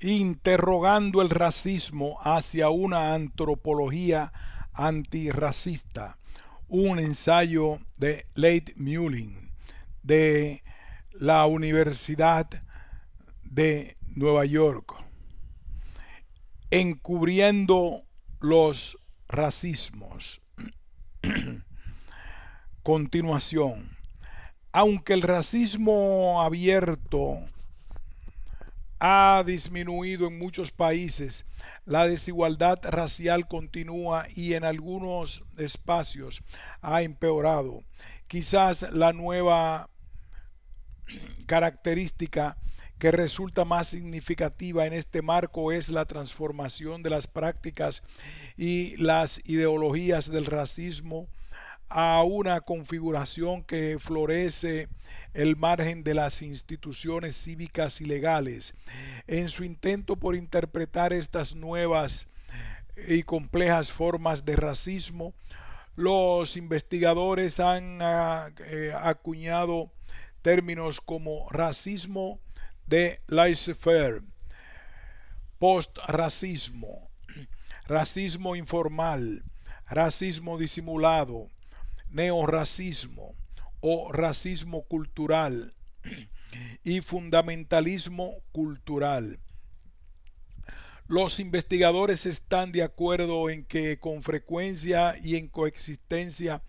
interrogando el racismo hacia una antropología antirracista, un ensayo de Leigh-Mullen de la Universidad de Nueva York, encubriendo los racismos. Continuación, aunque el racismo abierto ha disminuido en muchos países, la desigualdad racial continúa y en algunos espacios ha empeorado. Quizás la nueva característica que resulta más significativa en este marco es la transformación de las prácticas y las ideologías del racismo a una configuración que florece el margen de las instituciones cívicas y legales. En su intento por interpretar estas nuevas y complejas formas de racismo, los investigadores han acuñado términos como racismo de laissez-faire, post-racismo, racismo informal, racismo disimulado, neorracismo o racismo cultural y fundamentalismo cultural. Los investigadores están de acuerdo en que con frecuencia y en coexistencia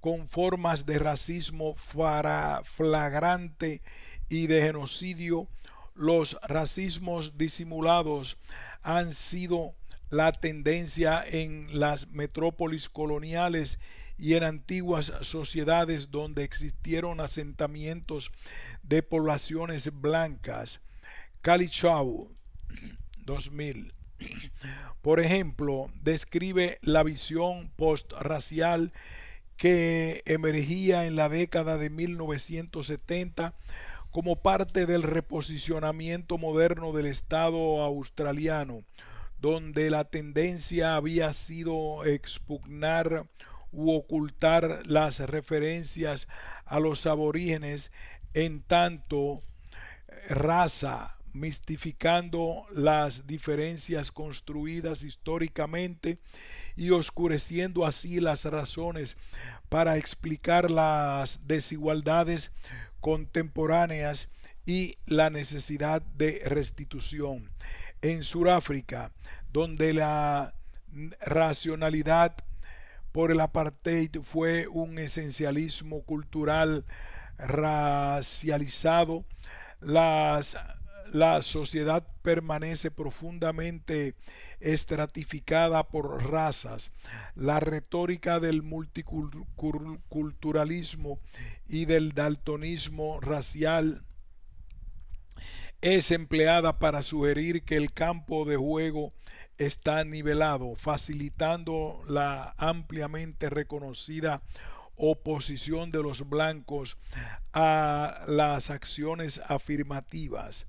con formas de racismo flagrante y de genocidio, los racismos disimulados han sido la tendencia en las metrópolis coloniales y en antiguas sociedades donde existieron asentamientos de poblaciones blancas. Calichau 2000, por ejemplo, describe la visión postracial que emergía en la década de 1970 como parte del reposicionamiento moderno del Estado australiano, donde la tendencia había sido expugnar u ocultar las referencias a los aborígenes en tanto raza, mistificando las diferencias construidas históricamente y oscureciendo así las razones para explicar las desigualdades contemporáneas y la necesidad de restitución. En Sudáfrica, donde la racionalidad por el apartheid fue un esencialismo cultural racializado, la sociedad permanece profundamente estratificada por razas. La retórica del multiculturalismo y del daltonismo racial es empleada para sugerir que el campo de juego está nivelado, facilitando la ampliamente reconocida oposición de los blancos a las acciones afirmativas,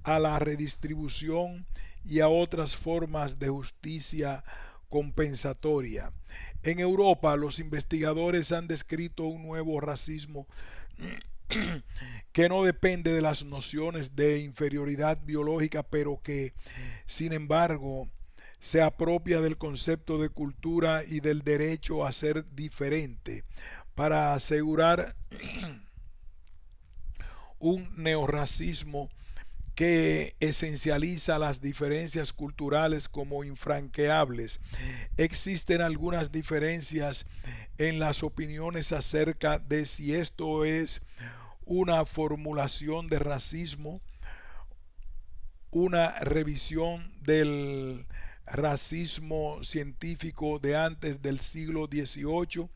a la redistribución y a otras formas de justicia compensatoria. En Europa, los investigadores han descrito un nuevo racismo que no depende de las nociones de inferioridad biológica, pero que, sin embargo, se apropia del concepto de cultura y del derecho a ser diferente para asegurar un neorracismo que esencializa las diferencias culturales como infranqueables. Existen algunas diferencias en las opiniones acerca de si esto es una formulación de racismo, una revisión del racismo científico de antes del siglo XVIII,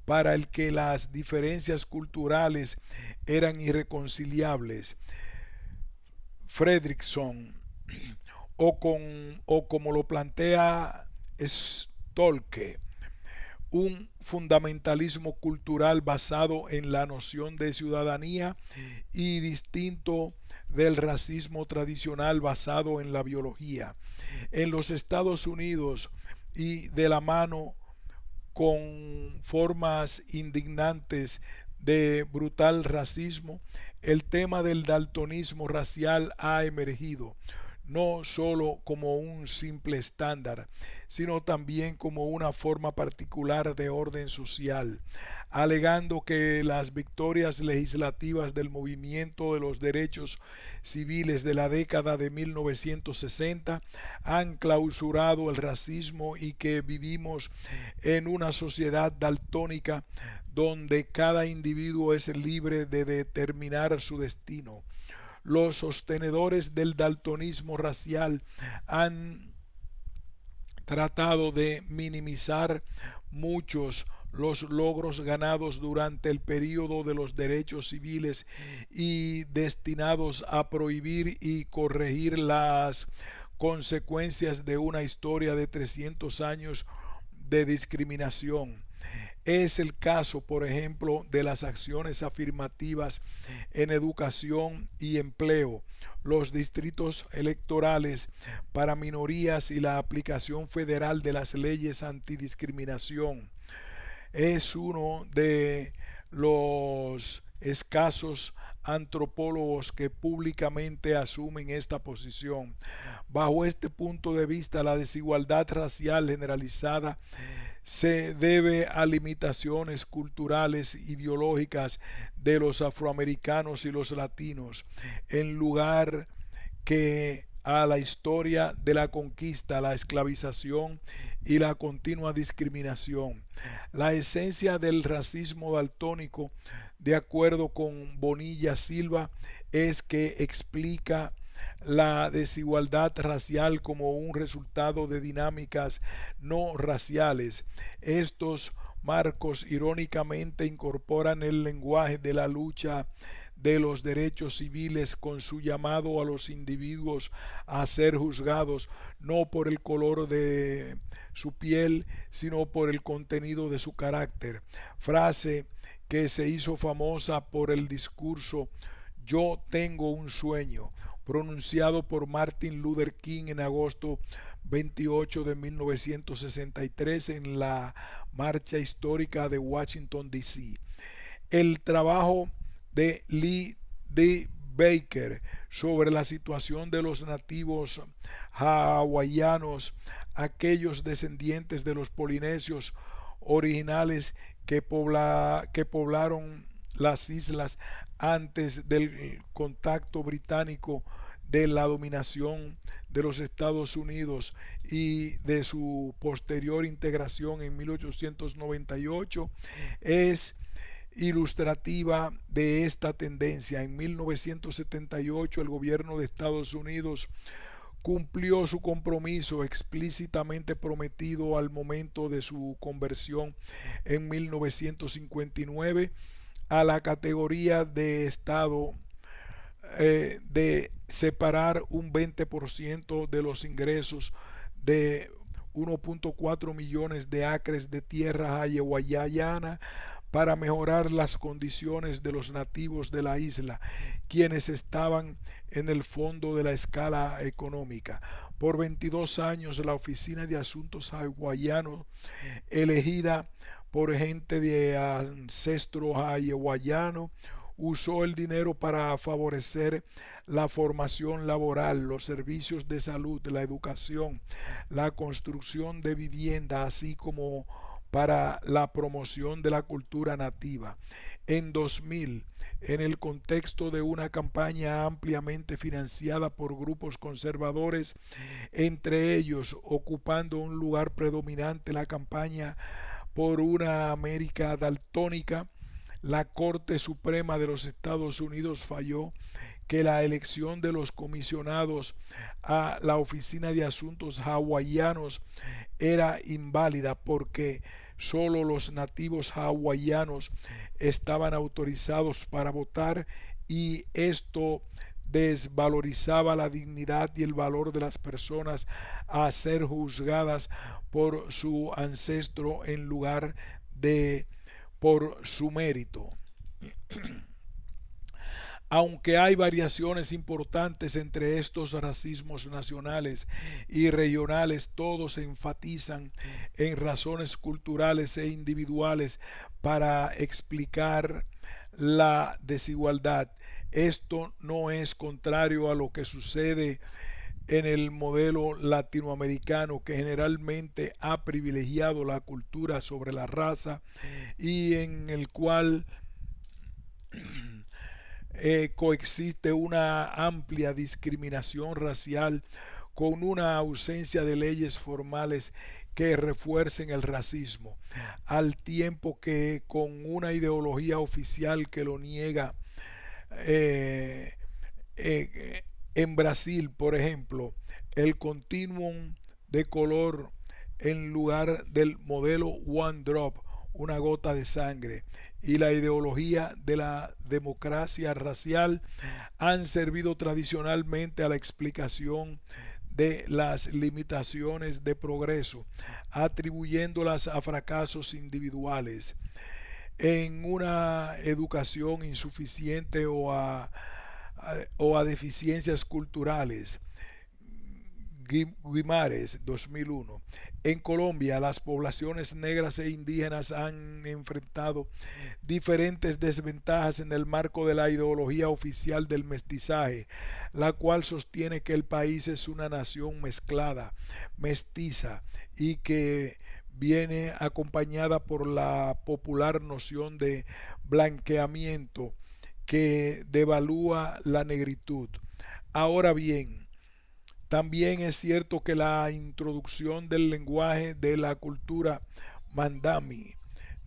para el que las diferencias culturales eran irreconciliables. Fredrickson, o como lo plantea Stolke, un fundamentalismo cultural basado en la noción de ciudadanía y distinto del racismo tradicional basado en la biología. En los Estados Unidos, y de la mano con formas indignantes de brutal racismo, el tema del daltonismo racial ha emergido. no solo como un simple estándar, sino también como una forma particular de orden social, alegando que las victorias legislativas del movimiento de los derechos civiles de la década de 1960 han clausurado el racismo y que vivimos en una sociedad daltónica donde cada individuo es libre de determinar su destino. Los sostenedores del daltonismo racial han tratado de minimizar muchos los logros ganados durante el período de los derechos civiles y destinados a prohibir y corregir las consecuencias de una historia de 300 años de discriminación. Es el caso, por ejemplo, de las acciones afirmativas en educación y empleo, los distritos electorales para minorías y la aplicación federal de las leyes antidiscriminación. Es uno de los escasos antropólogos que públicamente asumen esta posición. Bajo este punto de vista, la desigualdad racial generalizada se debe a limitaciones culturales y biológicas de los afroamericanos y los latinos, en lugar que a la historia de la conquista, la esclavización y la continua discriminación. La esencia del racismo daltónico, de acuerdo con Bonilla Silva, es que explica la desigualdad racial como un resultado de dinámicas no raciales. Estos marcos irónicamente incorporan el lenguaje de la lucha de los derechos civiles con su llamado a los individuos a ser juzgados no por el color de su piel, sino por el contenido de su carácter. Frase que se hizo famosa por el discurso "Yo tengo un sueño", pronunciado por Martin Luther King en agosto 28 de 1963 en la marcha histórica de Washington, D.C. El trabajo de Lee D. Baker sobre la situación de los nativos hawaianos, aquellos descendientes de los polinesios originales que poblaron las islas antes del contacto británico, de la dominación de los Estados Unidos y de su posterior integración en 1898, es ilustrativa de esta tendencia. En 1978 el gobierno de Estados Unidos cumplió su compromiso explícitamente prometido al momento de su conversión en 1959 a la categoría de Estado, de separar un 20% de los ingresos de 1.4 millones de acres de tierra hawaiana para mejorar las condiciones de los nativos de la isla, quienes estaban en el fondo de la escala económica. Por 22 años, la Oficina de Asuntos Hawaianos, elegida por gente de ancestro hawaiano, usó el dinero para favorecer la formación laboral, los servicios de salud, la educación, la construcción de vivienda, así como para la promoción de la cultura nativa. En 2000, en el contexto de una campaña ampliamente financiada por grupos conservadores, entre ellos ocupando un lugar predominante la campaña por una América daltónica, la Corte Suprema de los Estados Unidos falló que la elección de los comisionados a la Oficina de Asuntos Hawaianos era inválida porque solo los nativos hawaianos estaban autorizados para votar, y esto desvalorizaba la dignidad y el valor de las personas a ser juzgadas por su ancestro en lugar de por su mérito. Aunque hay variaciones importantes entre estos racismos nacionales y regionales, todos se enfatizan en razones culturales e individuales para explicar la desigualdad. Esto no es contrario a lo que sucede en el modelo latinoamericano que generalmente ha privilegiado la cultura sobre la raza y en el cual coexiste una amplia discriminación racial con una ausencia de leyes formales que refuercen el racismo, al tiempo que con una ideología oficial que lo niega. eh, en Brasil, por ejemplo, el continuum de color en lugar del modelo One Drop, una gota de sangre, y la ideología de la democracia racial han servido tradicionalmente a la explicación de las limitaciones de progreso, atribuyéndolas a fracasos individuales, en una educación insuficiente o a deficiencias culturales. Guimares, 2001. En Colombia, las poblaciones negras e indígenas han enfrentado diferentes desventajas en el marco de la ideología oficial del mestizaje, la cual sostiene que el país es una nación mezclada, mestiza, y que viene acompañada por la popular noción de blanqueamiento que devalúa la negritud. Ahora bien, también es cierto que la introducción del lenguaje de la cultura mandami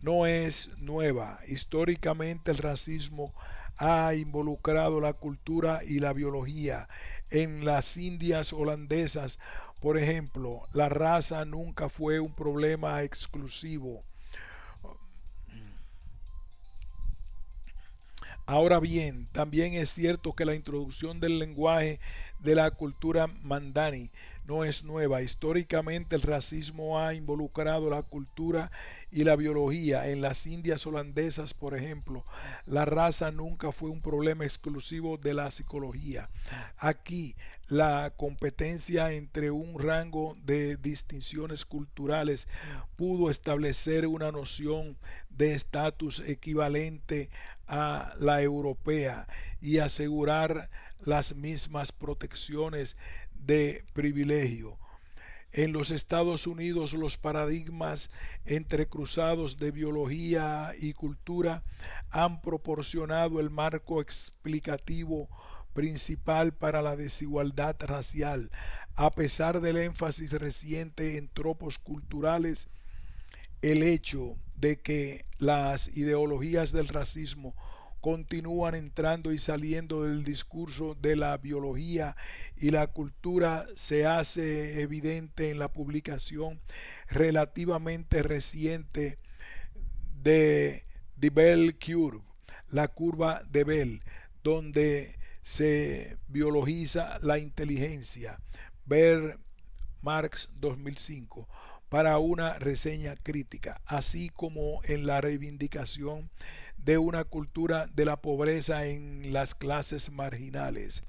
no es nueva. Históricamente el racismo ha involucrado la cultura y la biología. En las Indias holandesas, por ejemplo, la raza nunca fue un problema exclusivo. Ahora bien, también es cierto que la introducción del lenguaje de la cultura mandani no es nueva. Históricamente el racismo ha involucrado la cultura y la biología. En las Indias holandesas, por ejemplo, la raza nunca fue un problema exclusivo de la psicología. Aquí, la competencia entre un rango de distinciones culturales pudo establecer una noción de estatus equivalente a la europea y asegurar las mismas protecciones de privilegio. En los Estados Unidos los paradigmas entrecruzados de biología y cultura han proporcionado el marco explicativo principal para la desigualdad racial, a pesar del énfasis reciente en tropos culturales. El hecho de que las ideologías del racismo continúan entrando y saliendo del discurso de la biología y la cultura se hace evidente en la publicación relativamente reciente de The Bell Curve, la curva de Bell, donde se biologiza la inteligencia. Ver Marx 2005 para una reseña crítica, así como en la reivindicación de una cultura de la pobreza en las clases marginales.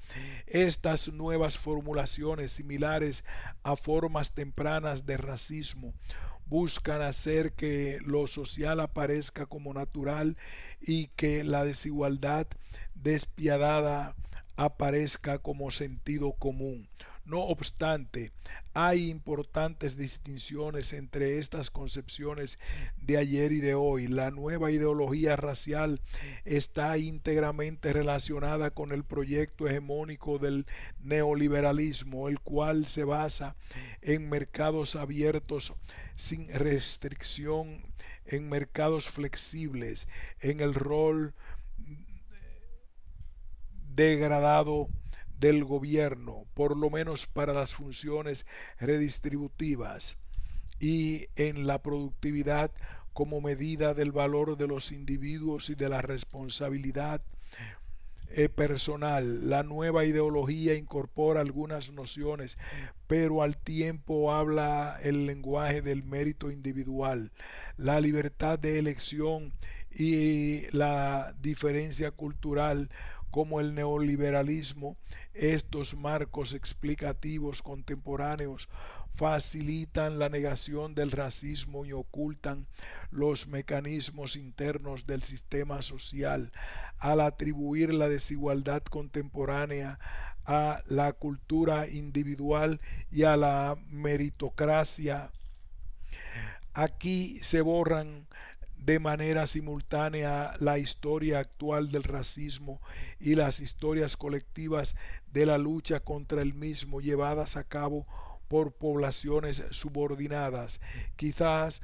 Estas nuevas formulaciones, similares a formas tempranas de racismo, buscan hacer que lo social aparezca como natural y que la desigualdad despiadada aparezca como sentido común. No obstante, hay importantes distinciones entre estas concepciones de ayer y de hoy. La nueva ideología racial está íntegramente relacionada con el proyecto hegemónico del neoliberalismo, el cual se basa en mercados abiertos sin restricción, en mercados flexibles, en el rol degradado del gobierno, por lo menos para las funciones redistributivas, y en la productividad como medida del valor de los individuos y de la responsabilidad personal. La nueva ideología incorpora algunas nociones, pero al tiempo habla el lenguaje del mérito individual, la libertad de elección y la diferencia cultural como el neoliberalismo. Estos marcos explicativos contemporáneos facilitan la negación del racismo y ocultan los mecanismos internos del sistema social al atribuir la desigualdad contemporánea a la cultura individual y a la meritocracia. Aquí se borran de manera simultánea la historia actual del racismo y las historias colectivas de la lucha contra el mismo llevadas a cabo por poblaciones subordinadas, quizás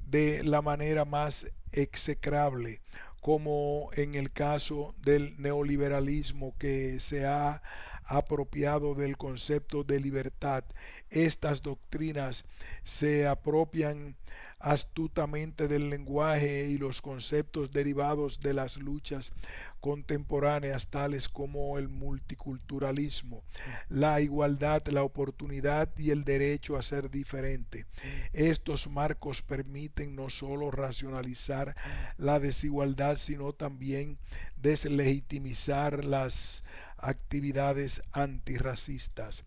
de la manera más execrable, como en el caso del neoliberalismo que se ha apropiado del concepto de libertad. Estas doctrinas se apropian astutamente del lenguaje y los conceptos derivados de las luchas contemporáneas tales como el multiculturalismo, la igualdad, la oportunidad y el derecho a ser diferente. Estos marcos permiten no solo racionalizar la desigualdad, sino también deslegitimizar las actividades antirracistas.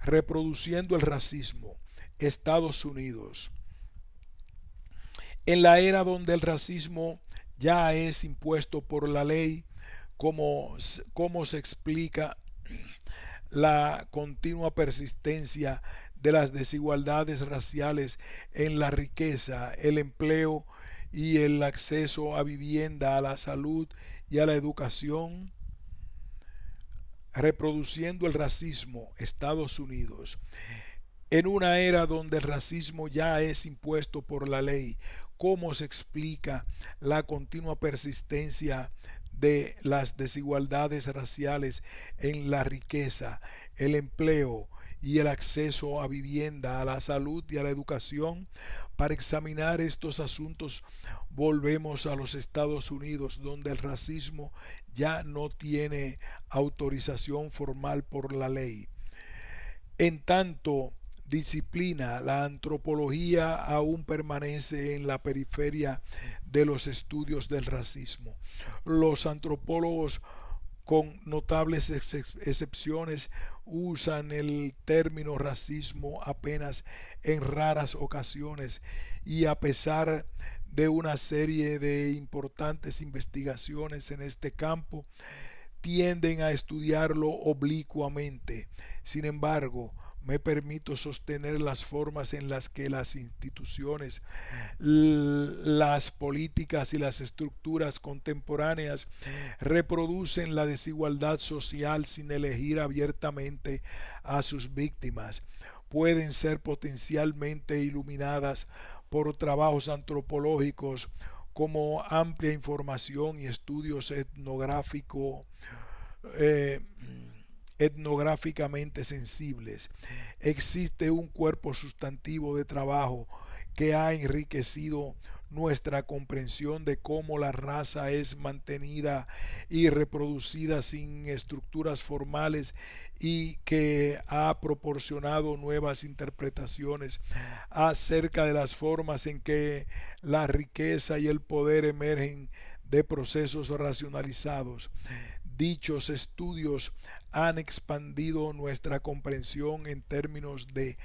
Reproduciendo el racismo, Estados Unidos. En la era donde el racismo ya es impuesto por la ley, ¿cómo se explica la continua persistencia de las desigualdades raciales en la riqueza, el empleo y el acceso a vivienda, a la salud y a la educación? Reproduciendo el racismo, Estados Unidos. En una era donde el racismo ya es impuesto por la ley, ¿cómo se explica la continua persistencia de las desigualdades raciales en la riqueza, el empleo y el acceso a vivienda, a la salud y a la educación? Para examinar estos asuntos volvemos a los Estados Unidos, donde el racismo ya no tiene autorización formal por la ley. En tanto disciplina, la antropología aún permanece en la periferia de los estudios del racismo. Los antropólogos, con notables excepciones, usan el término racismo apenas en raras ocasiones y a pesar de una serie de importantes investigaciones en este campo, tienden a estudiarlo oblicuamente. Sin embargo, me permito sostener las formas en las que las instituciones, las políticas y las estructuras contemporáneas reproducen la desigualdad social sin elegir abiertamente a sus víctimas. Pueden ser potencialmente iluminadas por trabajos antropológicos como amplia información y estudios eh, etnográficamente sensibles. Existe un cuerpo sustantivo de trabajo que ha enriquecido nuestra comprensión de cómo la raza es mantenida y reproducida sin estructuras formales y que ha proporcionado nuevas interpretaciones acerca de las formas en que la riqueza y el poder emergen de procesos racionalizados. Dichos estudios han expandido nuestra comprensión en términos de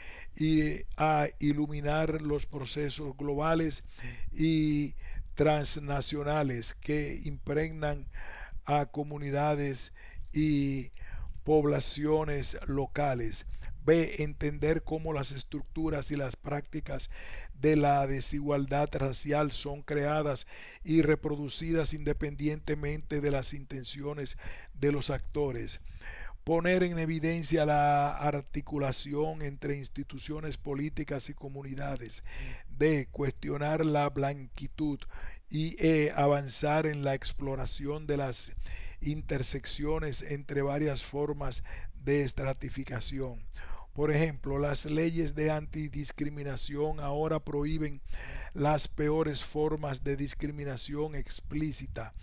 a iluminar los procesos globales y transnacionales que impregnan a comunidades y poblaciones locales. B. Entender cómo las estructuras y las prácticas de la desigualdad racial son creadas y reproducidas independientemente de las intenciones de los actores. Poner en evidencia la articulación entre instituciones políticas y comunidades. D. Cuestionar la blanquitud y avanzar en la exploración de las intersecciones entre varias formas de estratificación. Por ejemplo, las leyes de antidiscriminación ahora prohíben las peores formas de discriminación explícita,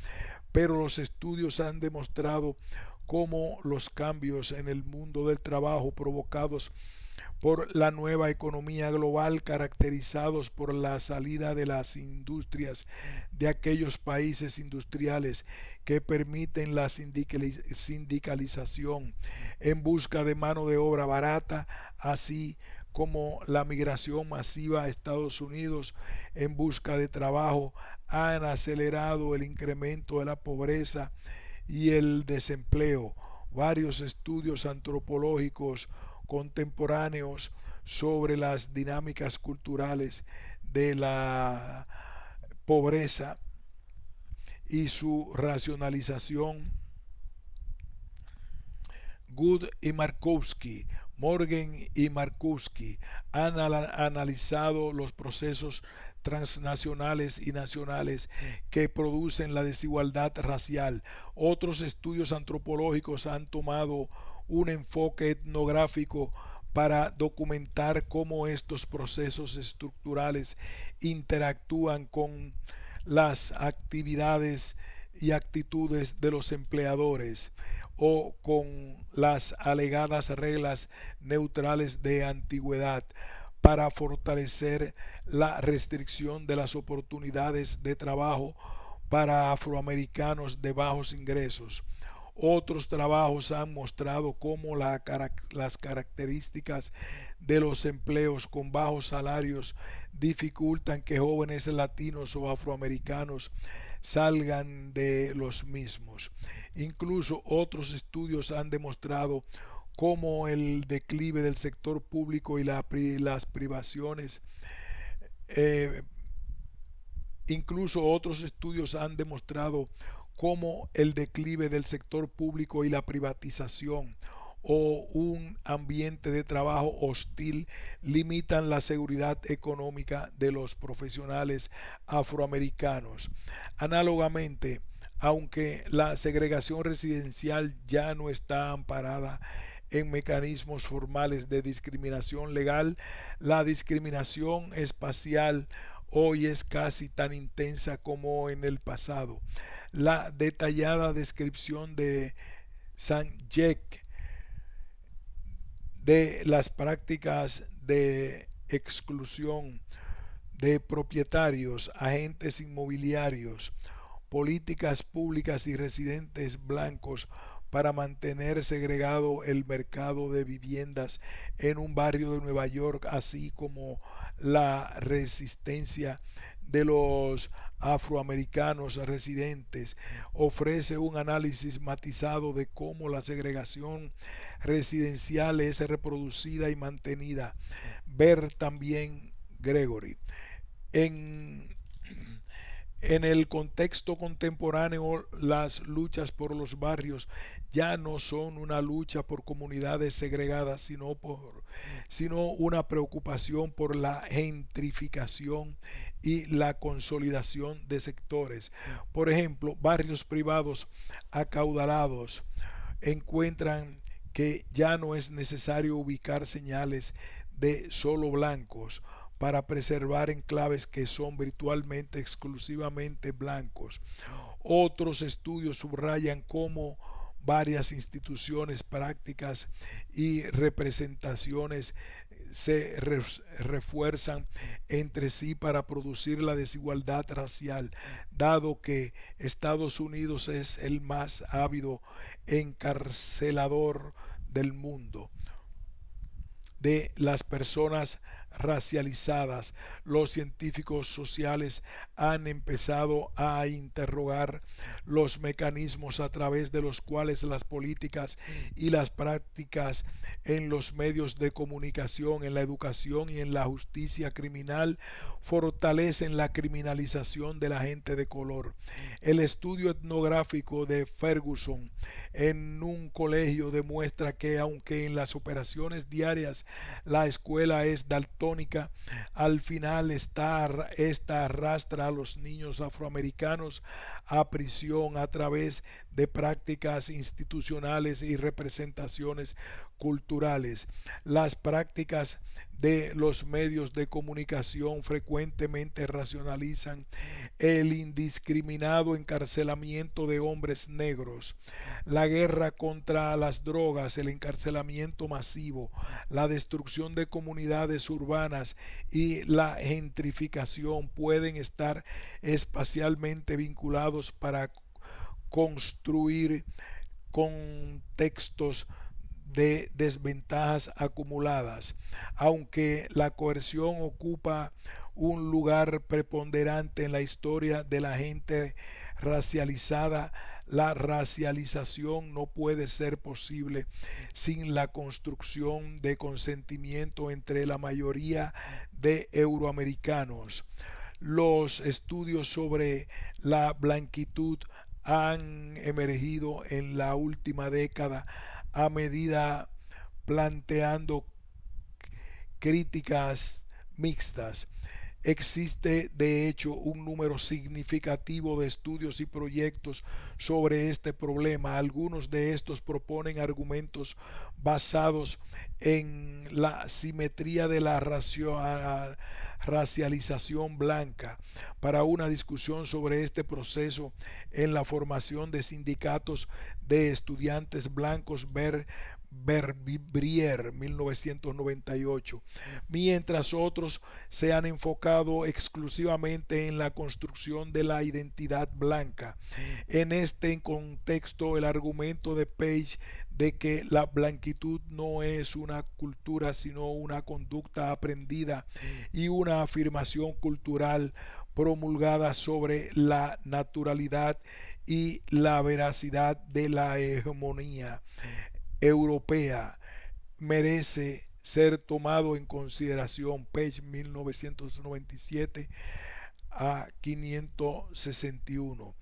pero los estudios han demostrado cómo los cambios en el mundo del trabajo provocados por la nueva economía global, caracterizados por la salida de las industrias de aquellos países industriales que permiten la sindicalización en busca de mano de obra barata, así como la migración masiva a Estados Unidos en busca de trabajo, han acelerado el incremento de la pobreza y el desempleo. Varios estudios antropológicos contemporáneos sobre las dinámicas culturales de la pobreza y su racionalización. Good y Markowski, Morgan y Markowski han analizado los procesos transnacionales y nacionales que producen la desigualdad racial. Otros estudios antropológicos han tomado un enfoque etnográfico para documentar cómo estos procesos estructurales interactúan con las actividades y actitudes de los empleadores o con las alegadas reglas neutrales de antigüedad para fortalecer la restricción de las oportunidades de trabajo para afroamericanos de bajos ingresos. Otros trabajos han mostrado cómo las características de los empleos con bajos salarios dificultan que jóvenes latinos o afroamericanos salgan de los mismos. Incluso otros estudios han demostrado cómo el declive del sector público y las privaciones Incluso otros estudios han demostrado cómo el declive del sector público y la privatización o un ambiente de trabajo hostil limitan la seguridad económica de los profesionales afroamericanos. Análogamente, aunque la segregación residencial ya no está amparada en mecanismos formales de discriminación legal, la discriminación espacial hoy es casi tan intensa como en el pasado. La detallada descripción de Sanjek de las prácticas de exclusión de propietarios, agentes inmobiliarios, políticas públicas y residentes blancos para mantener segregado el mercado de viviendas en un barrio de Nueva York, así como la resistencia de los afroamericanos residentes, ofrece un análisis matizado de cómo la segregación residencial es reproducida y mantenida. Ver también Gregory. En En el contexto contemporáneo, las luchas por los barrios ya no son una lucha por comunidades segregadas, sino una preocupación por la gentrificación y la consolidación de sectores. Por ejemplo, barrios privados acaudalados encuentran que ya no es necesario ubicar señales de solo blancos para preservar enclaves que son virtualmente exclusivamente blancos. Otros estudios subrayan cómo varias instituciones, prácticas y representaciones se refuerzan entre sí para producir la desigualdad racial, dado que Estados Unidos es el más ávido encarcelador del mundo de las personas racializadas. Los científicos sociales han empezado a interrogar los mecanismos a través de los cuales las políticas y las prácticas en los medios de comunicación, en la educación y en la justicia criminal fortalecen la criminalización de la gente de color. El estudio etnográfico de Ferguson en un colegio demuestra que aunque en las operaciones diarias la escuela es de tónica. Al final esta arrastra a los niños afroamericanos a prisión a través de prácticas institucionales y representaciones culturales. Las prácticas de los medios de comunicación frecuentemente racionalizan el indiscriminado encarcelamiento de hombres negros, la guerra contra las drogas, el encarcelamiento masivo, la destrucción de comunidades urbanas y la gentrificación pueden estar espacialmente vinculados para construir contextos de desventajas acumuladas. Aunque la coerción ocupa un lugar preponderante en la historia de la gente racializada, la racialización no puede ser posible sin la construcción de consentimiento entre la mayoría de euroamericanos. Los estudios sobre la blanquitud han emergido en la última década a medida planteando críticas mixtas. Existe de hecho un número significativo de estudios y proyectos sobre este problema. Algunos de estos proponen argumentos basados en la simetría de la racialización blanca para una discusión sobre este proceso en la formación de sindicatos de estudiantes blancos. Verbier 1998, mientras otros se han enfocado exclusivamente en la construcción de la identidad blanca. En este contexto, el argumento de Page de que la blanquitud no es una cultura sino una conducta aprendida y una afirmación cultural promulgada sobre la naturalidad y la veracidad de la hegemonía europea merece ser tomado en consideración. Page 1997 a 561.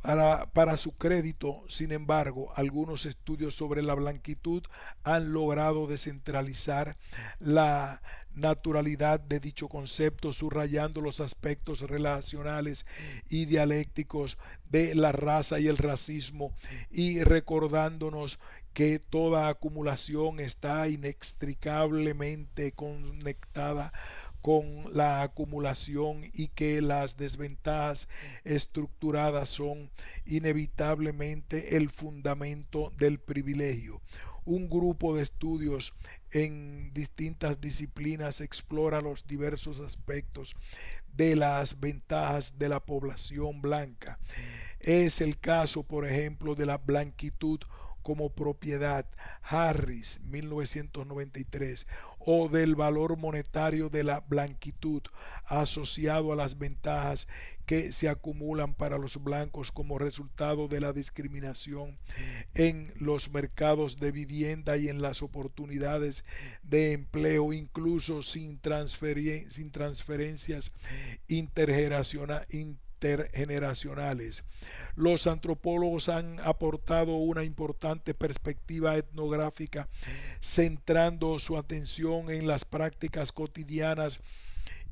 Para su crédito, sin embargo, algunos estudios sobre la blanquitud han logrado descentralizar la naturalidad de dicho concepto, subrayando los aspectos relacionales y dialécticos de la raza y el racismo, y recordándonos que toda acumulación está inextricablemente conectada con la acumulación y que las desventajas estructuradas son inevitablemente el fundamento del privilegio. Un grupo de estudios en distintas disciplinas explora los diversos aspectos de las ventajas de la población blanca. Es el caso, por ejemplo, de la blanquitud como propiedad, Harris 1993, o del valor monetario de la blanquitud asociado a las ventajas que se acumulan para los blancos como resultado de la discriminación en los mercados de vivienda y en las oportunidades de empleo, incluso sin transferencias intergeneracionales. Los antropólogos han aportado una importante perspectiva etnográfica, centrando su atención en las prácticas cotidianas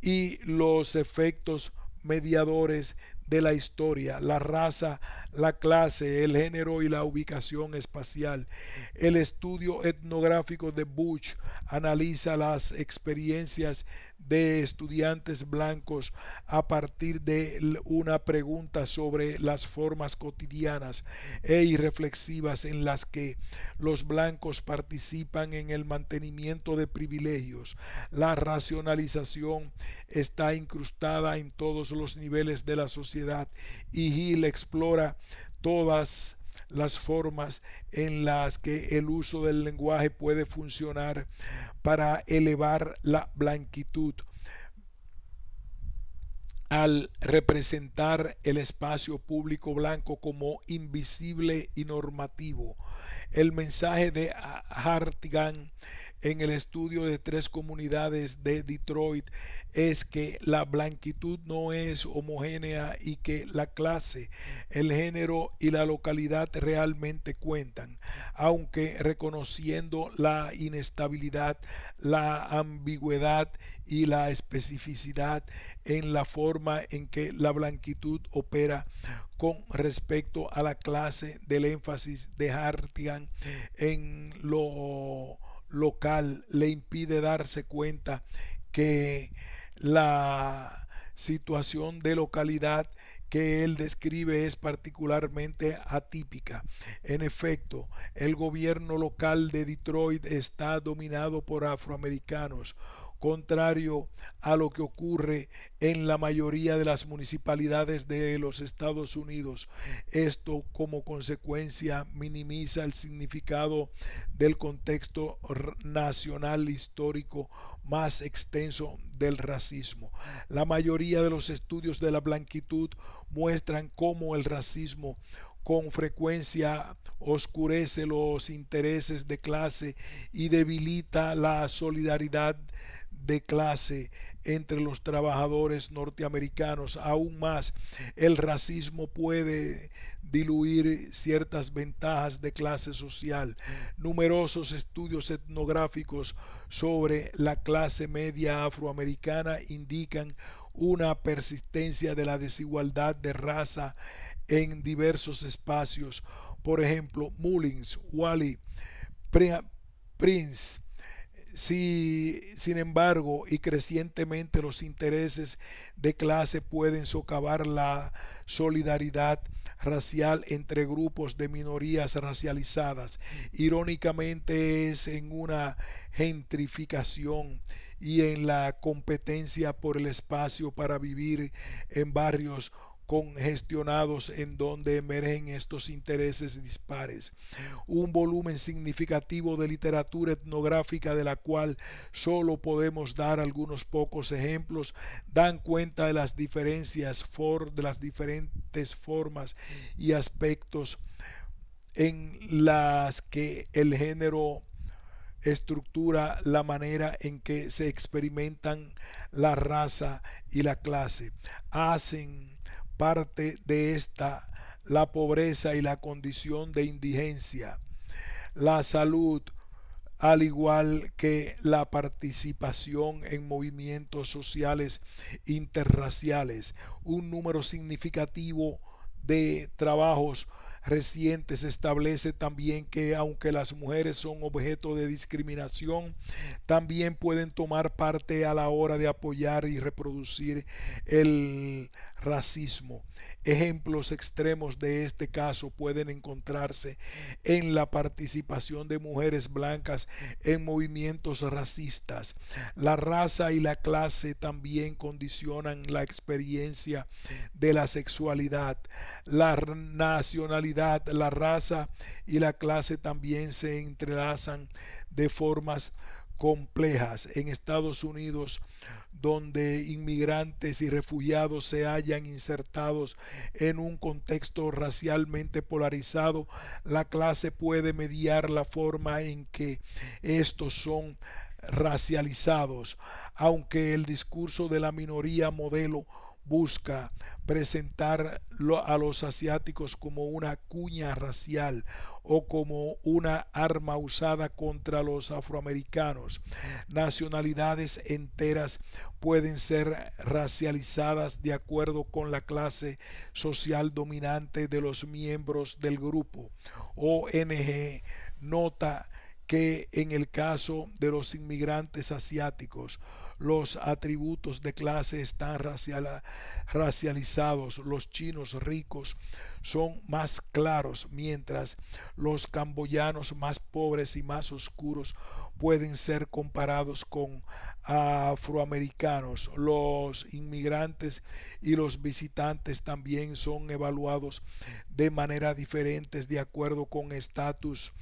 y los efectos mediadores de la historia, la raza, la clase, el género y la ubicación espacial. El estudio etnográfico de Bush analiza las experiencias de estudiantes blancos a partir de una pregunta sobre las formas cotidianas e irreflexivas en las que los blancos participan en el mantenimiento de privilegios. La racionalización está incrustada en todos los niveles de la sociedad y Hill explora todas las formas en las que el uso del lenguaje puede funcionar para elevar la blanquitud al representar el espacio público blanco como invisible y normativo. El mensaje de Hartigan en el estudio de 3 comunidades de Detroit es que la blanquitud no es homogénea y que la clase, el género y la localidad realmente cuentan, aunque reconociendo la inestabilidad, la ambigüedad y la especificidad en la forma en que la blanquitud opera con respecto a la clase. Del énfasis de Hartigan en lo local le impide darse cuenta que la situación de localidad que él describe es particularmente atípica. En efecto, el gobierno local de Detroit está dominado por afroamericanos, contrario a lo que ocurre en la mayoría de las municipalidades de los Estados Unidos. Esto, como consecuencia, minimiza el significado del contexto nacional histórico más extenso del racismo. La mayoría de los estudios de la blanquitud muestran cómo el racismo con frecuencia oscurece los intereses de clase y debilita la solidaridad de clase entre los trabajadores norteamericanos. Aún más, el racismo puede diluir ciertas ventajas de clase social. Numerosos estudios etnográficos sobre la clase media afroamericana indican una persistencia de la desigualdad de raza en diversos espacios. Por ejemplo, Mullins, Wally, Prince. Sin embargo, y crecientemente, los intereses de clase pueden socavar la solidaridad racial entre grupos de minorías racializadas. Irónicamente, es en una gentrificación y en la competencia por el espacio para vivir en barrios congestionados en donde emergen estos intereses dispares. Un volumen significativo de literatura etnográfica, de la cual solo podemos dar algunos pocos ejemplos, dan cuenta de las diferencias, de las diferentes formas y aspectos en las que el género estructura la manera en que se experimentan la raza y la clase. Hacen parte de esta la pobreza y la condición de indigencia, la salud, al igual que la participación en movimientos sociales interraciales. Un número significativo de trabajos recientes establece también que aunque las mujeres son objeto de discriminación, también pueden tomar parte a la hora de apoyar y reproducir el racismo. Ejemplos extremos de este caso pueden encontrarse en la participación de mujeres blancas en movimientos racistas. La raza y la clase también condicionan la experiencia de la sexualidad. La nacionalidad, la raza y la clase también se entrelazan de formas complejas. En Estados Unidos, donde inmigrantes y refugiados se hallan insertados en un contexto racialmente polarizado, la clase puede mediar la forma en que estos son racializados, aunque el discurso de la minoría modelo busca presentar a los asiáticos como una cuña racial o como una arma usada contra los afroamericanos. Nacionalidades enteras pueden ser racializadas de acuerdo con la clase social dominante de los miembros del grupo. ONG nota que en el caso de los inmigrantes asiáticos, los atributos de clase están racializados. Los chinos ricos son más claros, mientras los camboyanos más pobres y más oscuros pueden ser comparados con afroamericanos. Los inmigrantes y los visitantes también son evaluados de manera diferente de acuerdo con estatus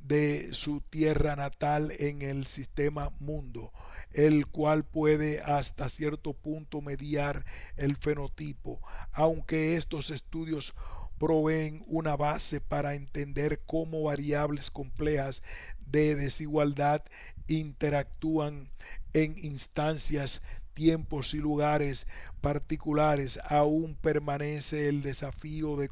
de su tierra natal en el sistema mundo, el cual puede hasta cierto punto mediar el fenotipo, aunque estos estudios proveen una base para entender cómo variables complejas de desigualdad interactúan en instancias, tiempos y lugares particulares, aún permanece el desafío de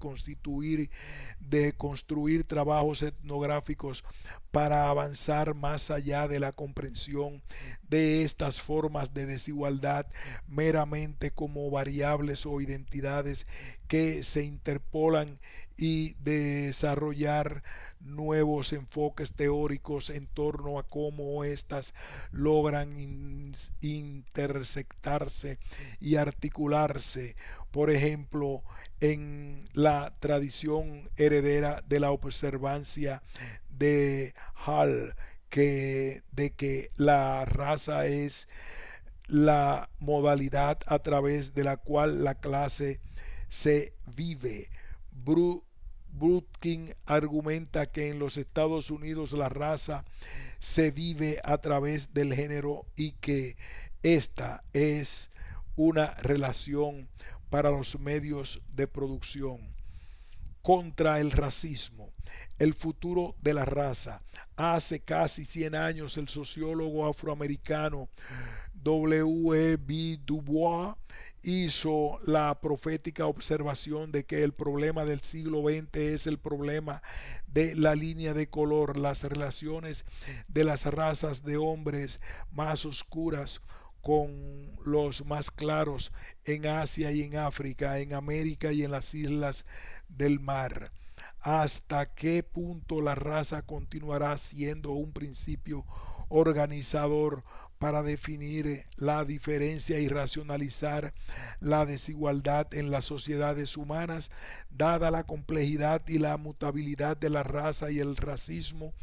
construir trabajos etnográficos para avanzar más allá de la comprensión de estas formas de desigualdad meramente como variables o identidades que se interpolan y desarrollar nuevos enfoques teóricos en torno a cómo éstas logran intersectarse y articularse, por ejemplo, en la tradición heredera de la observancia de Hall, de que la raza es la modalidad a través de la cual la clase se vive. Brutkin argumenta que en los Estados Unidos la raza se vive a través del género y que esta es una relación para los medios de producción. Contra el racismo, el futuro de la raza. Hace casi 100 años el sociólogo afroamericano W.E.B. Du Bois hizo la profética observación de que el problema del siglo XX es el problema de la línea de color, las relaciones de las razas de hombres más oscuras con los más claros en Asia y en África, en América y en las islas del mar. ¿Hasta qué punto la raza continuará siendo un principio organizador para definir la diferencia y racionalizar la desigualdad en las sociedades humanas? Dada la complejidad y la mutabilidad de la raza y el racismo,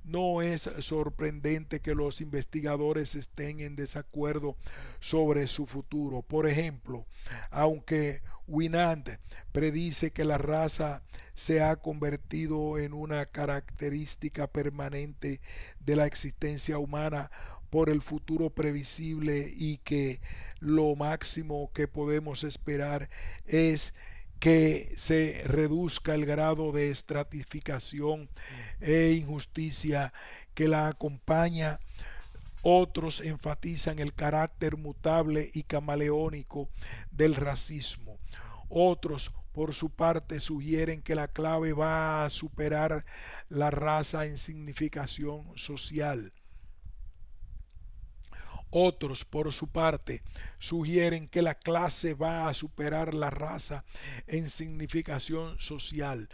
no es sorprendente que los investigadores estén en desacuerdo sobre su futuro. Por ejemplo, aunque Winand predice que la raza se ha convertido en una característica permanente de la existencia humana por el futuro previsible y que lo máximo que podemos esperar es que se reduzca el grado de estratificación e injusticia que la acompaña. Otros enfatizan el carácter mutable y camaleónico del racismo. Otros, por su parte, sugieren que la clave va a superar la raza en significación social. Otros, por su parte, sugieren que la clase va a superar la raza en significación social.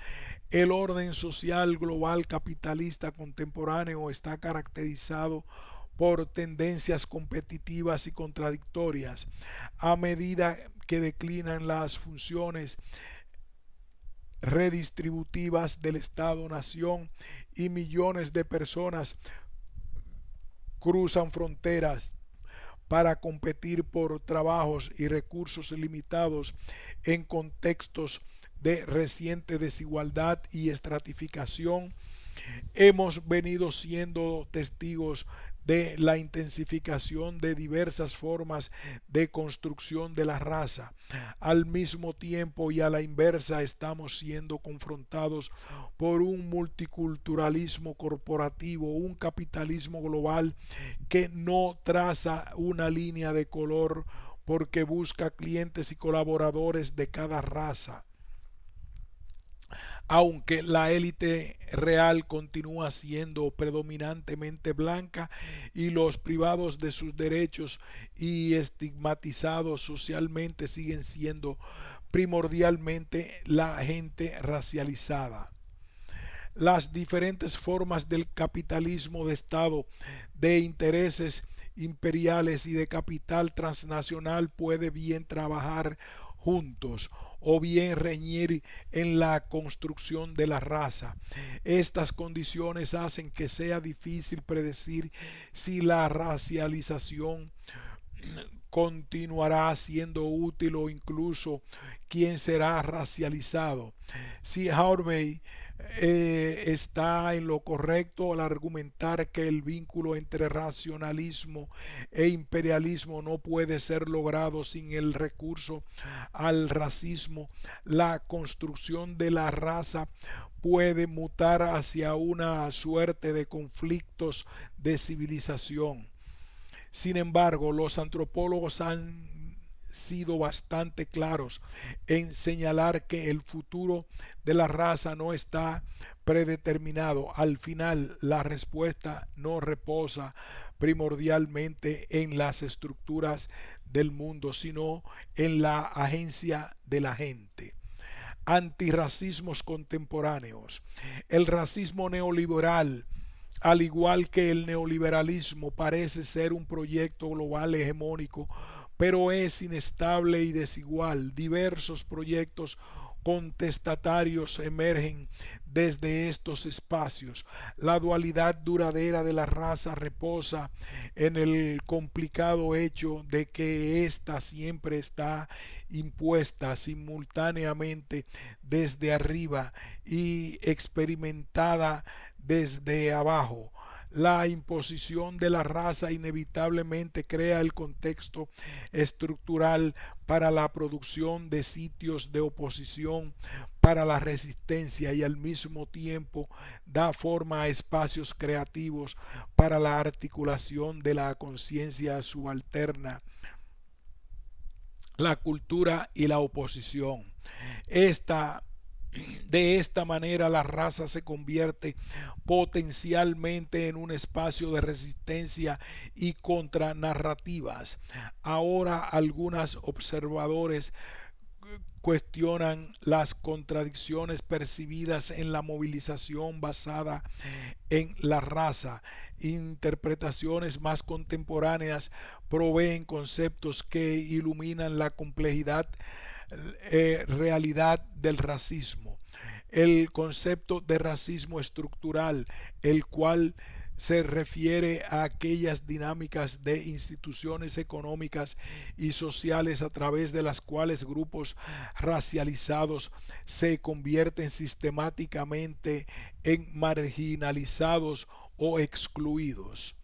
El orden social global capitalista contemporáneo está caracterizado por tendencias competitivas y contradictorias. A medida que declinan las funciones redistributivas del Estado-nación y millones de personas cruzan fronteras para competir por trabajos y recursos limitados en contextos de reciente desigualdad y estratificación, hemos venido siendo testigos de la intensificación de diversas formas de construcción de la raza. Al mismo tiempo y a la inversa estamos siendo confrontados por un multiculturalismo corporativo, un capitalismo global que no traza una línea de color porque busca clientes y colaboradores de cada raza. Aunque la élite real continúa siendo predominantemente blanca y los privados de sus derechos y estigmatizados socialmente siguen siendo primordialmente la gente racializada. Las diferentes formas del capitalismo de Estado, de intereses imperiales y de capital transnacional puede bien trabajar juntos o bien reñir en la construcción de la raza. Estas condiciones hacen que sea difícil predecir si la racialización continuará siendo útil o incluso quién será racializado. Si Harvey está en lo correcto al argumentar que el vínculo entre racionalismo e imperialismo no puede ser logrado sin el recurso al racismo. La construcción de la raza puede mutar hacia una suerte de conflictos de civilización. Sin embargo, los antropólogos han sido bastante claros en señalar que el futuro de la raza no está predeterminado. Al final, la respuesta no reposa primordialmente en las estructuras del mundo, sino en la agencia de la gente. Antirracismos contemporáneos. El racismo neoliberal, al igual que el neoliberalismo, parece ser un proyecto global hegemónico, pero es inestable y desigual. Diversos proyectos contestatarios emergen desde estos espacios. La dualidad duradera de la raza reposa en el complicado hecho de que ésta siempre está impuesta simultáneamente desde arriba y experimentada desde abajo. La imposición de la raza inevitablemente crea el contexto estructural para la producción de sitios de oposición para la resistencia y al mismo tiempo da forma a espacios creativos para la articulación de la conciencia subalterna, la cultura y la oposición. Esta De esta manera la raza se convierte potencialmente en un espacio de resistencia y contranarrativas. Ahora algunos observadores cuestionan las contradicciones percibidas en la movilización basada en la raza. Interpretaciones más contemporáneas proveen conceptos que iluminan la complejidad realidad del racismo. El concepto de racismo estructural, el cual se refiere a aquellas dinámicas de instituciones económicas y sociales a través de las cuales grupos racializados se convierten sistemáticamente en marginalizados o excluidos.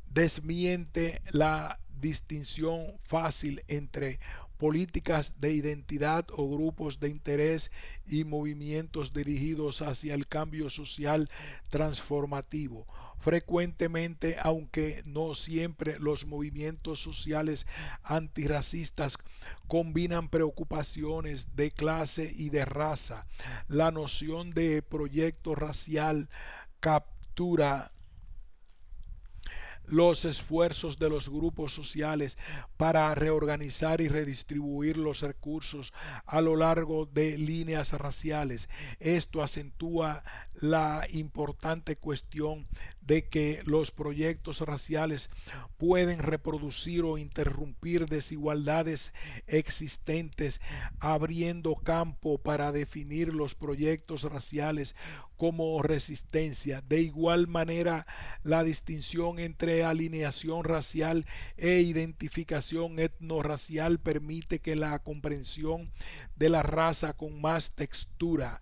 Desmiente la distinción fácil entre políticas de identidad o grupos de interés y movimientos dirigidos hacia el cambio social transformativo. Frecuentemente, aunque no siempre, los movimientos sociales antirracistas combinan preocupaciones de clase y de raza. La noción de proyecto racial captura los esfuerzos de los grupos sociales para reorganizar y redistribuir los recursos a lo largo de líneas raciales. Esto acentúa la importante cuestión de que los proyectos raciales pueden reproducir o interrumpir desigualdades existentes, abriendo campo para definir los proyectos raciales como resistencia. De igual manera, la distinción entre alineación racial e identificación etnorracial permite que la comprensión de la raza con más textura.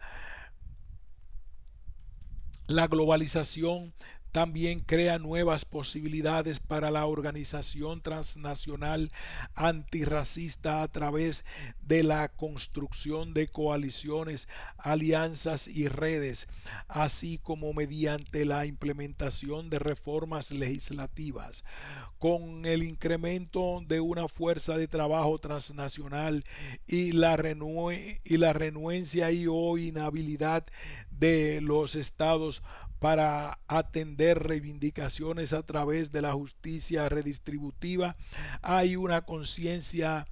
La globalización también crea nuevas posibilidades para la organización transnacional antirracista a través de la construcción de coaliciones, alianzas y redes, así como mediante la implementación de reformas legislativas. Con el incremento de una fuerza de trabajo transnacional y la renuencia y o inhabilidad de los estados para atender reivindicaciones a través de la justicia redistributiva, hay una conciencia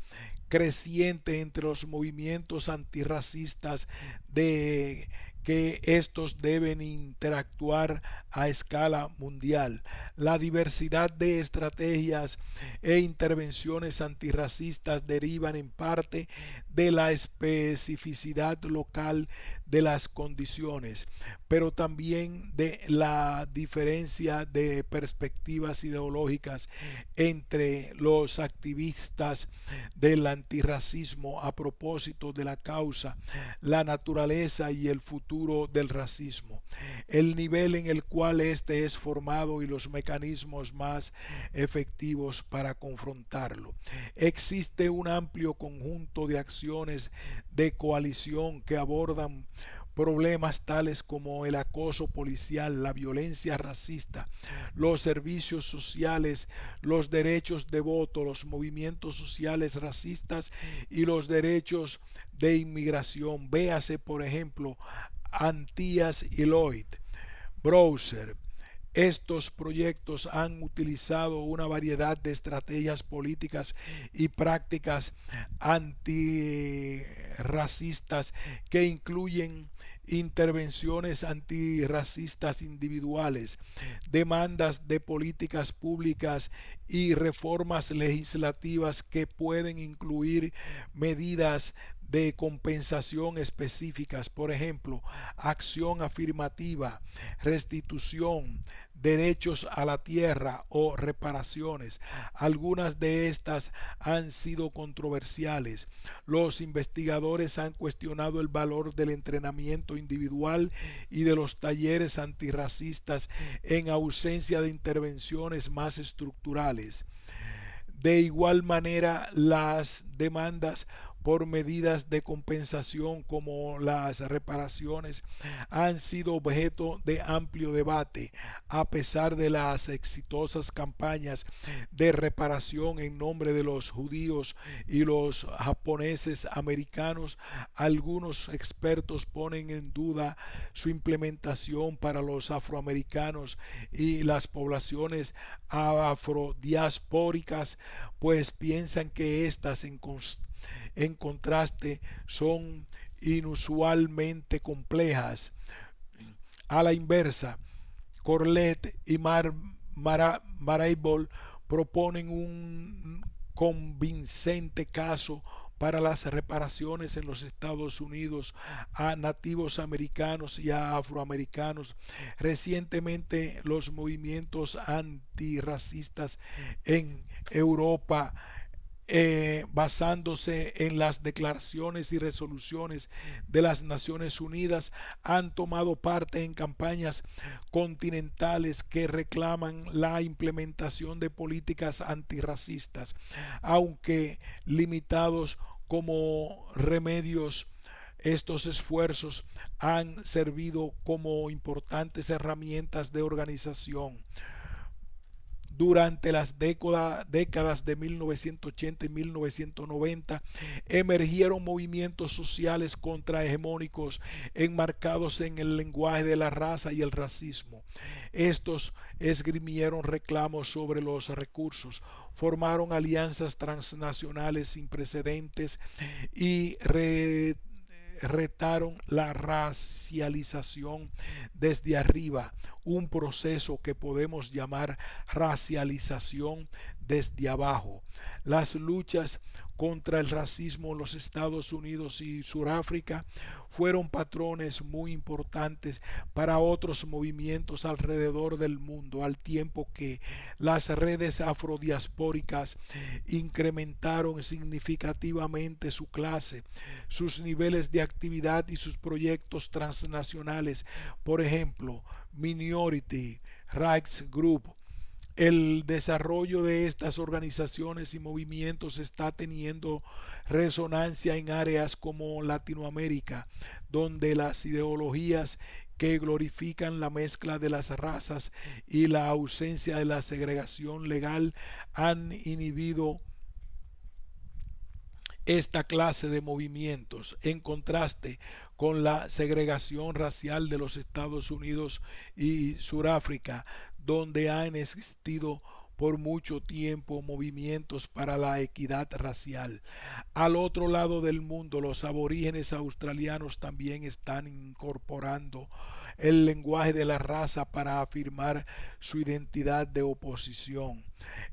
creciente entre los movimientos antirracistas de que estos deben interactuar a escala mundial. La diversidad de estrategias e intervenciones antirracistas derivan en parte de la especificidad local de las condiciones, pero también de la diferencia de perspectivas ideológicas entre los activistas del antirracismo a propósito de la causa, la naturaleza y el futuro del racismo, el nivel en el cual éste es formado y los mecanismos más efectivos para confrontarlo. Existe un amplio conjunto de acciones de coalición que abordan problemas tales como el acoso policial, la violencia racista, los servicios sociales, los derechos de voto, los movimientos sociales racistas y los derechos de inmigración. Véase, por ejemplo, Antías y Lloyd, Browser. Estos proyectos han utilizado una variedad de estrategias políticas y prácticas antirracistas que incluyen intervenciones antirracistas individuales, demandas de políticas públicas y reformas legislativas que pueden incluir medidas de compensación específicas, por ejemplo, acción afirmativa, restitución, derechos a la tierra o reparaciones. Algunas de estas han sido controversiales. Los investigadores han cuestionado el valor del entrenamiento individual y de los talleres antirracistas en ausencia de intervenciones más estructurales. De igual manera, las demandas por medidas de compensación como las reparaciones han sido objeto de amplio debate. A pesar de las exitosas campañas de reparación en nombre de los judíos y los japoneses americanos, algunos expertos ponen en duda su implementación para los afroamericanos y las poblaciones afrodiaspóricas, pues piensan que éstas en contraste son inusualmente complejas. A la inversa, Corlett y Marable proponen un convincente caso para las reparaciones en los Estados Unidos a nativos americanos y a afroamericanos. Recientemente, los movimientos antirracistas en Europa, basándose en las declaraciones y resoluciones de las Naciones Unidas, han tomado parte en campañas continentales que reclaman la implementación de políticas antirracistas, aunque limitados como remedios. Estos esfuerzos han servido como importantes herramientas de organización. Durante las décadas de 1980 y 1990 emergieron movimientos sociales contrahegemónicos enmarcados en el lenguaje de la raza y el racismo. Estos esgrimieron reclamos sobre los recursos, formaron alianzas transnacionales sin precedentes y retaron la racialización desde arriba, un proceso que podemos llamar racialización desde abajo. Las luchas contra el racismo en los Estados Unidos y Sudáfrica fueron patrones muy importantes para otros movimientos alrededor del mundo, al tiempo que las redes afrodiaspóricas incrementaron significativamente su clase, sus niveles de actividad y sus proyectos transnacionales. Por ejemplo, Minority Rights Group. El desarrollo de estas organizaciones y movimientos está teniendo resonancia en áreas como Latinoamérica, donde las ideologías que glorifican la mezcla de las razas y la ausencia de la segregación legal han inhibido esta clase de movimientos, en contraste con la segregación racial de los Estados Unidos y Sudáfrica, donde han existido por mucho tiempo movimientos para la equidad racial. Al otro lado del mundo, los aborígenes australianos también están incorporando el lenguaje de la raza para afirmar su identidad de oposición.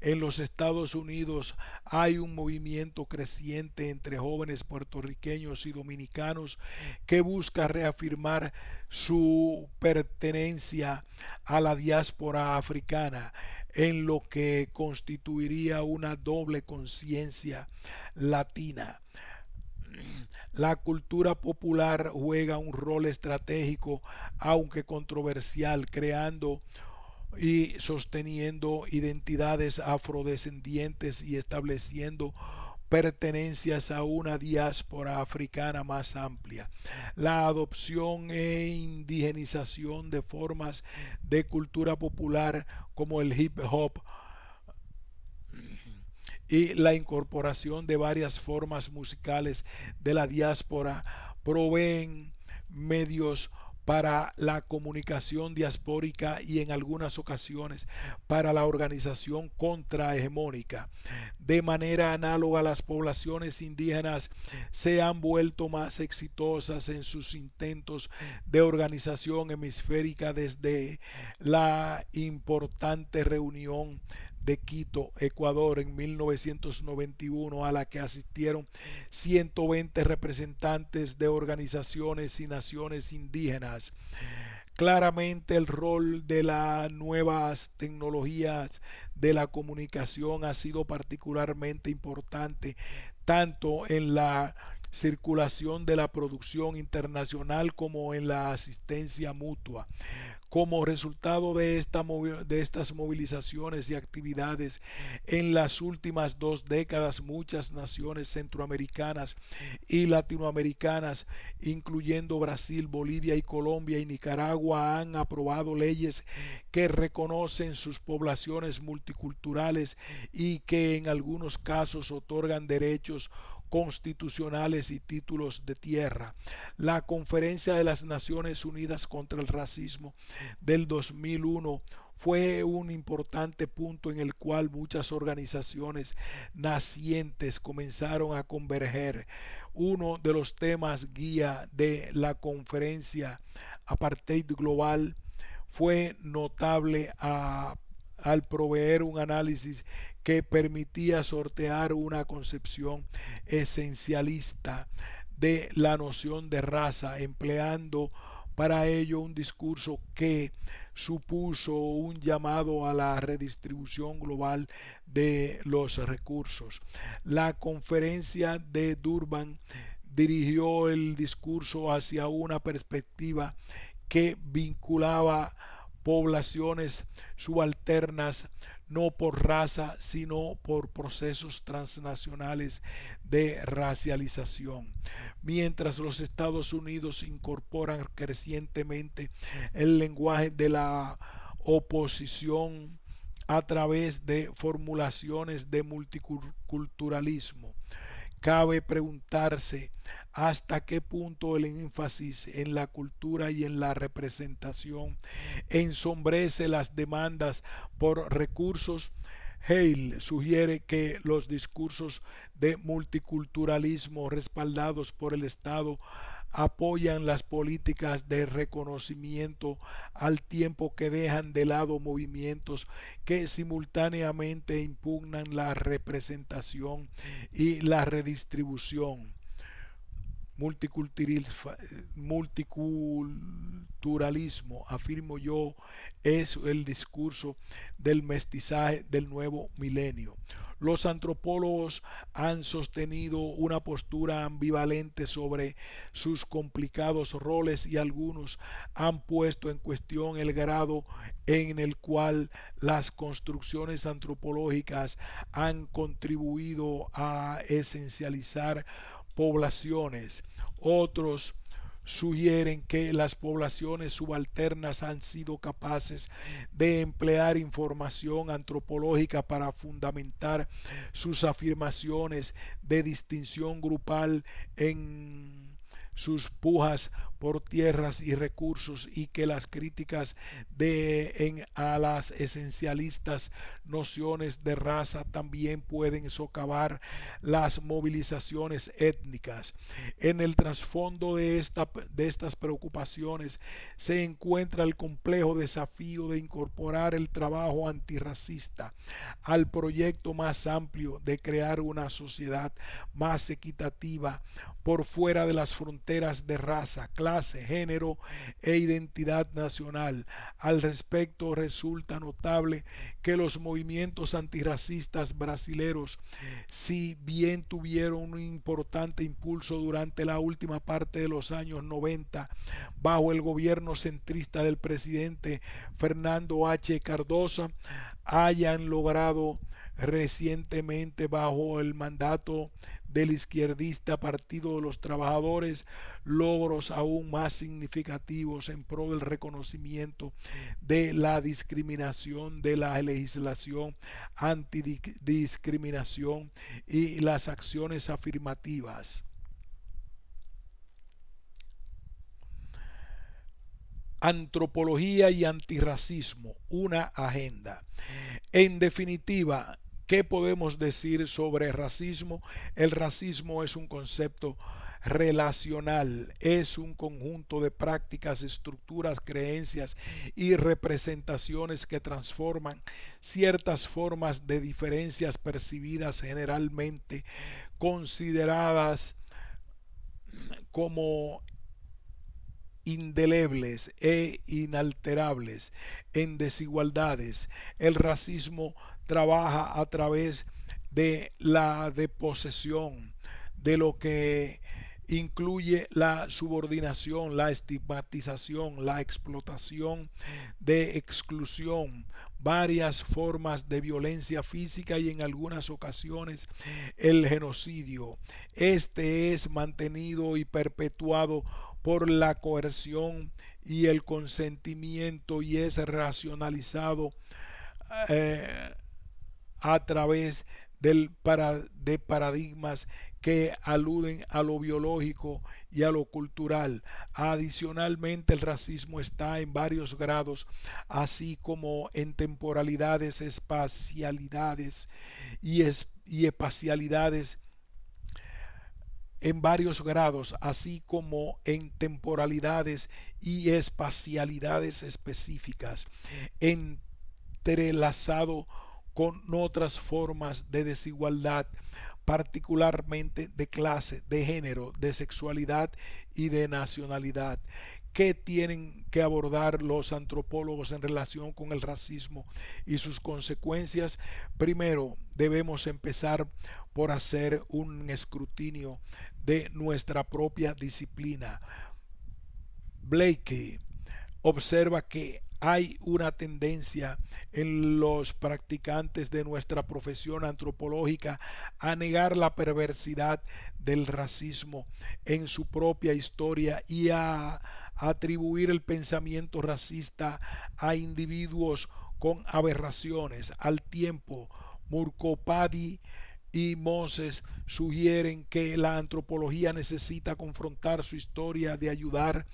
En los Estados Unidos hay un movimiento creciente entre jóvenes puertorriqueños y dominicanos que busca reafirmar su pertenencia a la diáspora africana, en lo que constituiría una doble conciencia latina. La cultura popular juega un rol estratégico, aunque controversial, creando y sosteniendo identidades afrodescendientes y estableciendo pertenencias a una diáspora africana más amplia. La adopción e indigenización de formas de cultura popular como el hip hop y la incorporación de varias formas musicales de la diáspora proveen medios para la comunicación diaspórica y en algunas ocasiones para la organización contrahegemónica. De manera análoga, las poblaciones indígenas se han vuelto más exitosas en sus intentos de organización hemisférica desde la importante reunión de Quito, Ecuador, en 1991, a la que asistieron 120 representantes de organizaciones y naciones indígenas. Claramente el rol de las nuevas tecnologías de la comunicación ha sido particularmente importante, tanto en la circulación de la producción internacional como en la asistencia mutua. Como resultado de estas movilizaciones y actividades en las últimas 2 décadas, muchas naciones centroamericanas y latinoamericanas, incluyendo Brasil, Bolivia y Colombia y Nicaragua, han aprobado leyes que reconocen sus poblaciones multiculturales y que en algunos casos otorgan derechos constitucionales y títulos de tierra. La Conferencia de las Naciones Unidas contra el Racismo del 2001 fue un importante punto en el cual muchas organizaciones nacientes comenzaron a converger. Uno de los temas guía de la conferencia, Apartheid Global, fue notable al proveer un análisis que permitía sortear una concepción esencialista de la noción de raza, empleando para ello un discurso que supuso un llamado a la redistribución global de los recursos. La conferencia de Durban dirigió el discurso hacia una perspectiva que vinculaba poblaciones subalternas no por raza, sino por procesos transnacionales de racialización. Mientras los Estados Unidos incorporan crecientemente el lenguaje de la oposición a través de formulaciones de multiculturalismo, cabe preguntarse hasta qué punto el énfasis en la cultura y en la representación ensombrece las demandas por recursos. Hale sugiere que los discursos de multiculturalismo respaldados por el Estado apoyan las políticas de reconocimiento al tiempo que dejan de lado movimientos que simultáneamente impugnan la representación y la redistribución. Multiculturalismo, afirmo yo, es el discurso del mestizaje del nuevo milenio. Los antropólogos han sostenido una postura ambivalente sobre sus complicados roles y algunos han puesto en cuestión el grado en el cual las construcciones antropológicas han contribuido a esencializar poblaciones. Otros sugieren que las poblaciones subalternas han sido capaces de emplear información antropológica para fundamentar sus afirmaciones de distinción grupal en sus pujas por tierras y recursos, y que las críticas a las esencialistas nociones de raza también pueden socavar las movilizaciones étnicas. En el trasfondo de estas preocupaciones se encuentra el complejo desafío de incorporar el trabajo antirracista al proyecto más amplio de crear una sociedad más equitativa por fuera de las fronteras de raza, clase, género e identidad nacional. Al respecto, resulta notable que los movimientos antirracistas brasileños, si bien tuvieron un importante impulso durante la última parte de los años 90 bajo el gobierno centrista del presidente Fernando H. Cardoso, hayan logrado recientemente bajo el mandato del izquierdista Partido de los Trabajadores logros aún más significativos en pro del reconocimiento de la discriminación, de la legislación antidiscriminación y las acciones afirmativas. Antropología y antirracismo, una agenda. En definitiva, ¿qué podemos decir sobre racismo? El racismo es un concepto relacional, es un conjunto de prácticas, estructuras, creencias y representaciones que transforman ciertas formas de diferencias percibidas generalmente consideradas como indelebles e inalterables en desigualdades. El racismo trabaja a través de la deposesión, de lo que incluye la subordinación, la estigmatización, la explotación de exclusión, varias formas de violencia física y en algunas ocasiones el genocidio. Este es mantenido y perpetuado por la coerción y el consentimiento y es racionalizado eh, a través de paradigmas que aluden a lo biológico y a lo cultural. Adicionalmente, el racismo está en varios grados, así como en temporalidades, espacialidades y espacialidades en varios grados, así como en temporalidades y espacialidades específicas, entrelazado con otras formas de desigualdad, particularmente de clase, de género, de sexualidad y de nacionalidad. ¿Qué tienen que abordar los antropólogos en relación con el racismo y sus consecuencias? Primero, debemos empezar por hacer un escrutinio de nuestra propia disciplina. Blakey observa que hay una tendencia en los practicantes de nuestra profesión antropológica a negar la perversidad del racismo en su propia historia y a atribuir el pensamiento racista a individuos con aberraciones. Al tiempo, Murcopadi y Moses sugieren que la antropología necesita confrontar su historia de ayudar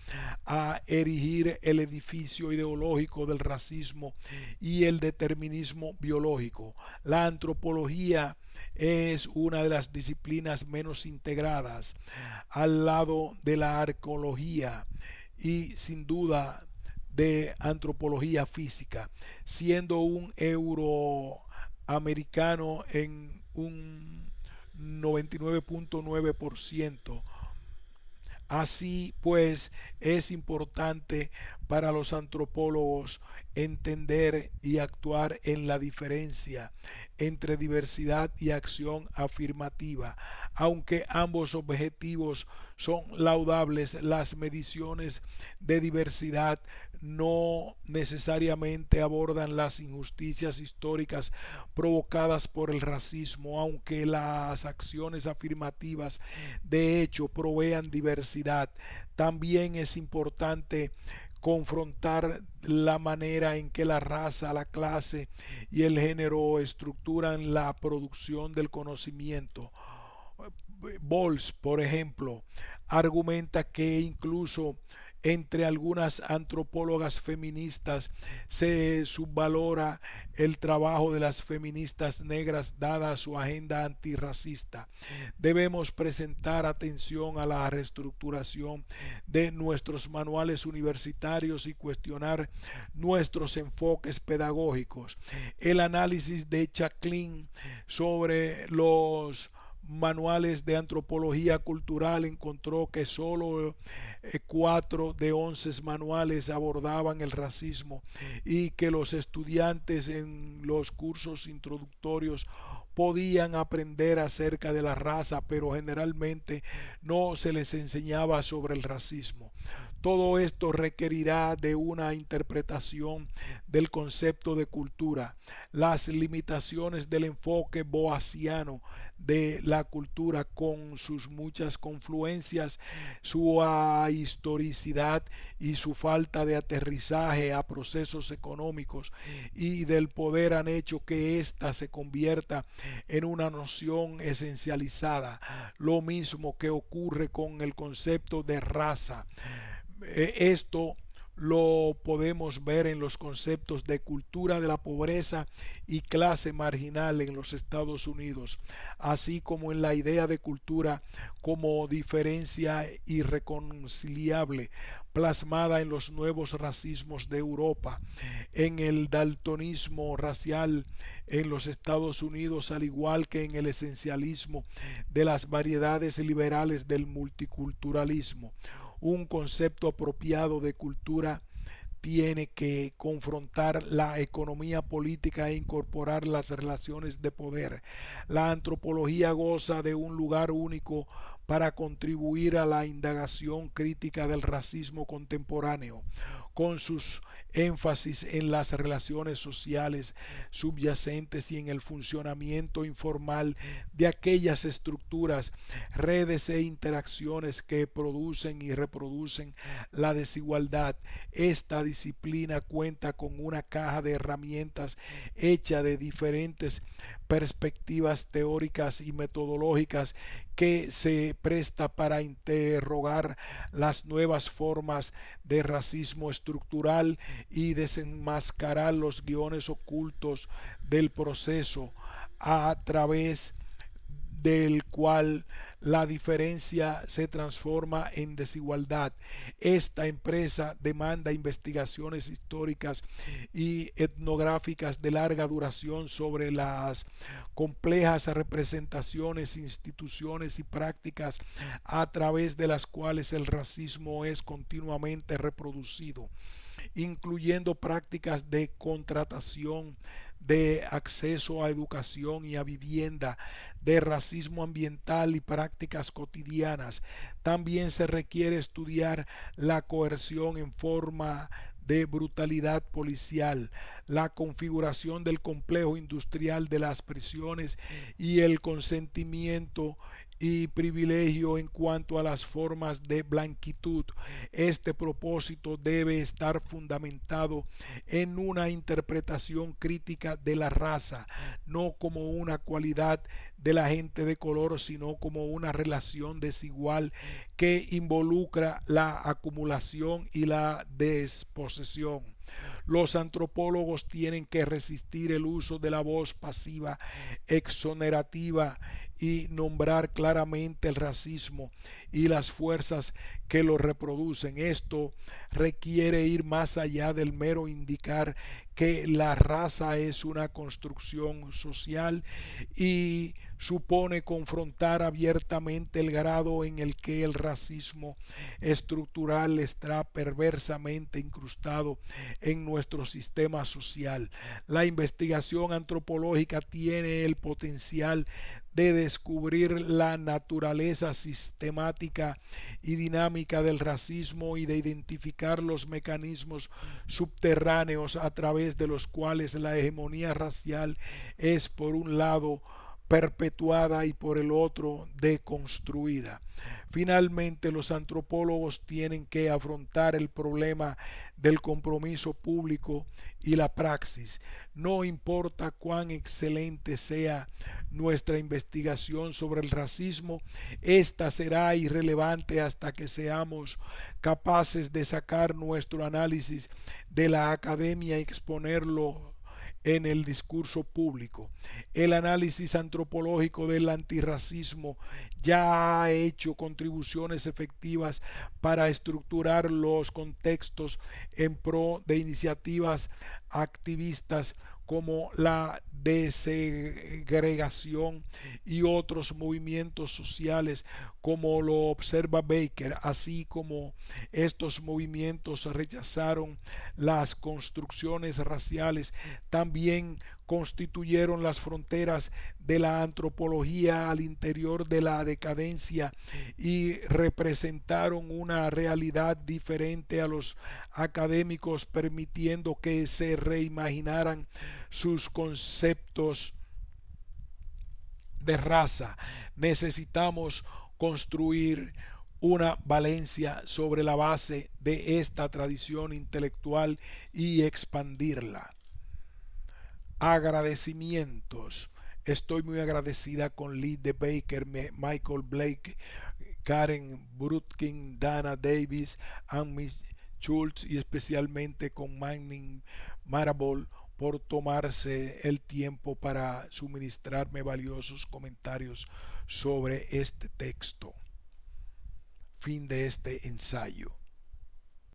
a erigir el edificio ideológico del racismo y el determinismo biológico. La antropología es una de las disciplinas menos integradas al lado de la arqueología y sin duda de antropología física, siendo un euroamericano en un 99.9%. Así pues, es importante para los antropólogos entender y actuar en la diferencia entre diversidad y acción afirmativa. Aunque ambos objetivos son laudables, las mediciones de diversidad no necesariamente abordan las injusticias históricas provocadas por el racismo, aunque las acciones afirmativas de hecho provean diversidad. También es importante confrontar la manera en que la raza, la clase y el género estructuran la producción del conocimiento. Bowles, por ejemplo, argumenta que incluso entre algunas antropólogas feministas se subvalora el trabajo de las feministas negras dada su agenda antirracista. Debemos presentar atención a la reestructuración de nuestros manuales universitarios y cuestionar nuestros enfoques pedagógicos. El análisis de Chaklin sobre los manuales de antropología cultural encontró que solo 4 de 11 manuales abordaban el racismo y que los estudiantes en los cursos introductorios podían aprender acerca de la raza, pero generalmente no se les enseñaba sobre el racismo. Todo esto requerirá de una interpretación del concepto de cultura, las limitaciones del enfoque boasiano de la cultura con sus muchas confluencias, su ahistoricidad y su falta de aterrizaje a procesos económicos y del poder han hecho que ésta se convierta en una noción esencializada, lo mismo que ocurre con el concepto de raza. Esto lo podemos ver en los conceptos de cultura de la pobreza y clase marginal en los Estados Unidos, así como en la idea de cultura como diferencia irreconciliable plasmada en los nuevos racismos de Europa, en el daltonismo racial en los Estados Unidos, al igual que en el esencialismo de las variedades liberales del multiculturalismo. Un concepto apropiado de cultura tiene que confrontar la economía política e incorporar las relaciones de poder. La antropología goza de un lugar único para contribuir a la indagación crítica del racismo contemporáneo, con sus énfasis en las relaciones sociales subyacentes y en el funcionamiento informal de aquellas estructuras, redes e interacciones que producen y reproducen la desigualdad. Esta disciplina cuenta con una caja de herramientas hecha de diferentes perspectivas teóricas y metodológicas que se presta para interrogar las nuevas formas de racismo estructural y desenmascarar los guiones ocultos del proceso a través del cual la diferencia se transforma en desigualdad. Esta empresa demanda investigaciones históricas y etnográficas de larga duración sobre las complejas representaciones, instituciones y prácticas a través de las cuales el racismo es continuamente reproducido, incluyendo prácticas de contratación, de acceso a educación y a vivienda, de racismo ambiental y prácticas cotidianas. También se requiere estudiar la coerción en forma de brutalidad policial, la configuración del complejo industrial de las prisiones y el consentimiento y privilegio en cuanto a las formas de blanquitud. Este propósito debe estar fundamentado en una interpretación crítica de la raza, no como una cualidad de la gente de color, sino como una relación desigual que involucra la acumulación y la desposesión. Los antropólogos tienen que resistir el uso de la voz pasiva exonerativa y nombrar claramente el racismo y las fuerzas que lo reproducen. Esto requiere ir más allá del mero indicar que la raza es una construcción social y supone confrontar abiertamente el grado en el que el racismo estructural está perversamente incrustado en nuestro sistema social. La investigación antropológica tiene el potencial de descubrir la naturaleza sistemática y dinámica del racismo y de identificar los mecanismos subterráneos a través de los cuales la hegemonía racial es, por un lado, perpetuada y por el otro deconstruida. Finalmente, los antropólogos tienen que afrontar el problema del compromiso público y la praxis. No importa cuán excelente sea nuestra investigación sobre el racismo, esta será irrelevante hasta que seamos capaces de sacar nuestro análisis de la academia y exponerlo en el discurso público. El análisis antropológico del antirracismo ya ha hecho contribuciones efectivas para estructurar los contextos en pro de iniciativas activistas como la desegregación y otros movimientos sociales, como lo observa Baker, así como estos movimientos rechazaron las construcciones raciales, también constituyeron las fronteras de la antropología al interior de la decadencia y representaron una realidad diferente a los académicos, permitiendo que se reimaginaran sus conceptos de raza. Necesitamos construir una Valencia sobre la base de esta tradición intelectual y expandirla. Agradecimientos. Estoy muy agradecida con Lee de Baker, Michael Blake, Karen Brutkin, Dana Davis, Amy Schultz y especialmente con Manning Marable por tomarse el tiempo para suministrarme valiosos comentarios sobre este texto. Fin de este ensayo.